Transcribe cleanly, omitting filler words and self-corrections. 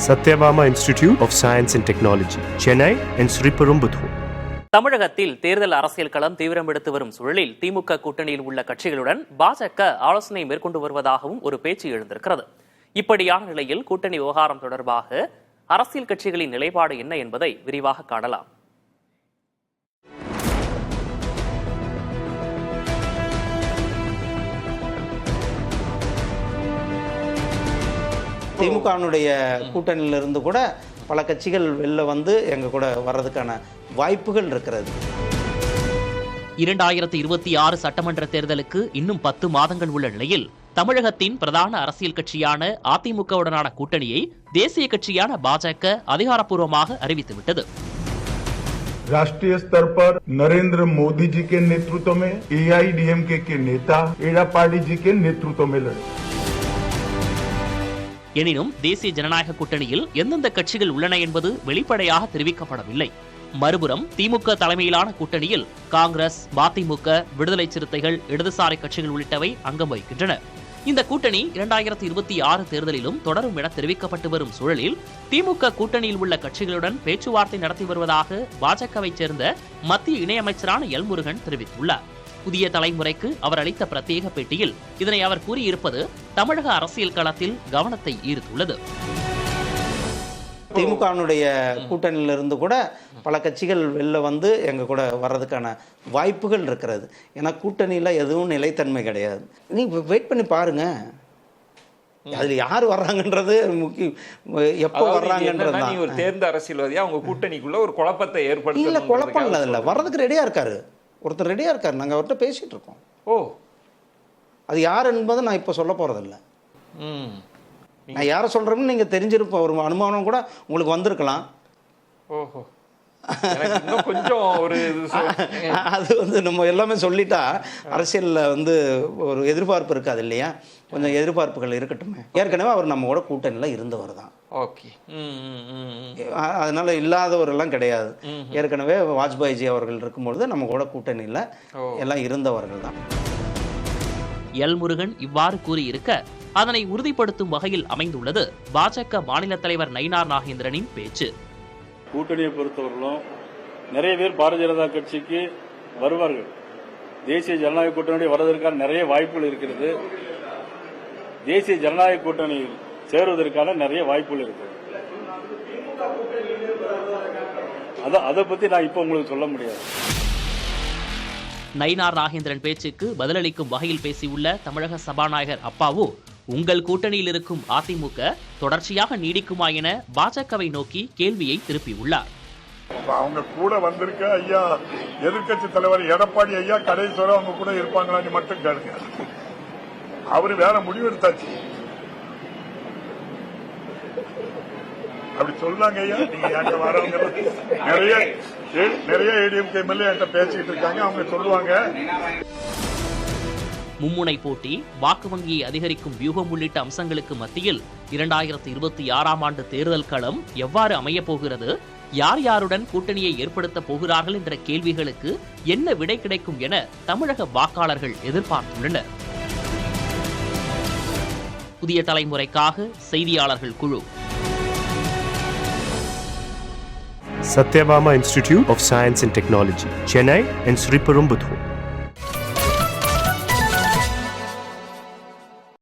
Satyabama Institute of Science and Technology, Chennai and Sriperumbudur. தமிழகத்தில் தேர்தல் அரசியல் களம் தீவிரம் எடுத்து வரும் சூழலில் திமுக கூட்டணியில் உள்ள கட்சிகளுடன் பாஜக ஆலோசனை மேற்கொண்டு வருவதாகவும் ஒரு பேச்சு எழுந்திருக்கிறது. இப்படியான நிலையில் கூட்டணி விவகாரம் தொடர்பாக அரசியல் கட்சிகளின் நிலைப்பாடு என்ன என்பதை விரிவாக காணலாம். திமுகனுடைய கூட்டணியிலிருந்து கூட பல கட்சிகள் வெளில வந்து எங்க கூட வர்றதுக்கான வாய்ப்புகள் இருக்கிறது. 2026 சட்டமன்ற தேர்தலுக்கு இன்னும் 10 மாதங்கள் உள்ள நிலையில் தமிழகத்தின் பிரதான அரசியல் கட்சியான அதிமுகவுடனான கூட்டணியை தேசிய கட்சியான பாஜக அதிகாரப்பூர்வமாக அறிவித்துவிட்டது. राष्ट्रीय स्तर पर नरेंद्र मोदी जी के नेतृत्व में एआईडीएमके के नेता एड़ापाडी जी के नेतृत्व में लड़े. எனினும் தேசிய ஜனநாயக கூட்டணியில் எந்தெந்த கட்சிகள் உள்ளன என்பது வெளிப்படையாக தெரிவிக்கப்படவில்லை. மறுபுறம் திமுக தலைமையிலான கூட்டணியில் காங்கிரஸ், மதிமுக, விடுதலை சிறுத்தைகள், இடதுசாரி கட்சிகள் உள்ளிட்டவை அங்கம் வகிக்கின்றன. இந்த கூட்டணி 2026 தேர்தலிலும் தொடரும் என தெரிவிக்கப்பட்டு வரும் சூழலில் திமுக கூட்டணியில் உள்ள கட்சிகளுடன் பேச்சுவார்த்தை நடத்தி வருவதாக பாஜகவை சேர்ந்த மத்திய இணையமைச்சரான எல் முருகன் தெரிவித்துள்ளார். புதிய தலைமுறைக்கு அவர் அளித்த பிரத்யேக பேட்டியில் இதனை அவர் கூறியிருப்பது தமிழக அரசியல் களத்தில் கவனத்தை ஈர்த்துள்ளது. திமுகனுடைய கூட்டணியிலிருந்து கூட பல கட்சிகள் வெளில வந்து எங்க கூட வர்றதுக்கான வாய்ப்புகள் இருக்கிறது. ஏன்னா கூட்டணியில் எதுவும் நிலைத்தன்மை கிடையாது. நீ வெயிட் பண்ணி பாருங்க, அதுல யார் வர்றாங்கன்றது முக்கியம், எப்போ வர்றாங்கன்றது. நீ ஒரு தேர்ந்த அரசியல்வாதியா அவங்க கூட்டணிக்குள்ள ஒரு குழப்பத்தை ஏற்படுத்த இல்ல, குழப்பம் இல்லை, வர்றதுக்கு ரெடியா இருக்காரு ஒருத்தர், ரெடியா இருக்காரு. நாங்கள் அவர்கிட்ட பேசிட்டு இருக்கோம். ஓ, அது யார் என்பதை நான் இப்போ சொல்ல போறதில்லை. நான் யாரை சொல்றேன்னு நீங்க தெரிஞ்சிருப்ப ஒரு அனுமானம் கூட உங்களுக்கு வந்திருக்கலாம். ஓஹோ, கொஞ்சம் ஒரு அது வந்து நம்ம எல்லாமே சொல்லிட்டா அரசியல்ல வந்து ஒரு எதிர்பார்ப்பு இருக்காது இல்லையா? கொஞ்சம் எதிர்பார்ப்புகள் இருக்கட்டுமே. ஏற்கனவே அவர் நம்ம கூட கூட்டணியில் இருந்தவர் தான். ஓகே, அதனால இல்லாதவரெல்லாம் கிடையாது. ஏற்கனவே வாஜ்பாய்ஜி அவர்கள் இருக்கும்பொழுது நம்ம கூட கூட்டணியில் எல்லாம் இருந்தவர்கள் தான். எல் முருகன் இவ்வாறு கூறியிருக்க அதனை உறுதிப்படுத்தும் வகையில் அமைந்துள்ளது பாஜக மாநில தலைவர் நயினார் நாகேந்திரனின் பேச்சு. கூட்டணியை பொறுத்தவரையிலும் நிறைய பேர் பாரதிய ஜனதா கட்சிக்கு வருவார்கள். தேசிய ஜனநாயக கூட்டணி வருவதற்கான நிறைய வாய்ப்புகள் இருக்கிறது. தேசிய ஜனநாயக கூட்டணியில் சேருவதற்கான நிறைய வாய்ப்புகள் இருக்கிறது. அதை பத்தி நான் இப்ப உங்களுக்கு சொல்ல முடியாது. நயினார் நாகேந்திரன் பேச்சுக்கு பதிலளிக்கும் வகையில் பேசியுள்ள தமிழக சபாநாயகர் அப்பாவு, உங்கள் கூட்டணியில் இருக்கும் அதிமுக தொடர்ச்சியாக நீடிக்குமா என பாஜகவை நோக்கி கேள்வியை திருப்பியுள்ளார். அவங்க கூட வந்திருக்க ஐயா எதிர்கட்சி தலைவர் எடப்பாடி ஐயா கடைசி வரை அவங்க கூட இருப்பாங்களான்னு மட்டும் கேளுங்க. அவரு வேற முடிவு எடுத்தாச்சு. அப்படி சொல்லாங்க ஐயா. நீங்க என்கிட்ட வரவங்க நிறைய ஏடிஎம்கே எம்எல்ஏ என்கிட்ட பேசிக்கிட்டு இருக்காங்க. அவங்க சொல்லுவாங்க. மும்முனை போட்டி, வாக்கு வங்கியை அதிகரிக்கும் வியூகம் உள்ளிட்ட அம்சங்களுக்கு மத்தியில் 2026 ஆண்டு தேர்தல் களம் எவ்வாறு அமையப் போகிறது, யார் யாருடன் கூட்டணியை ஏற்படுத்த போகிறார்கள் என்ற கேள்விகளுக்கு என்ன விடை கிடைக்கும் என தமிழக வாக்காளர்கள் எதிர்பார்த்துள்ளனர். புதிய தலைமுறைக்காக செய்தியாளர்கள் குழு. Satyabama Institute of Science and Technology, Chennai and Sriperumbudur.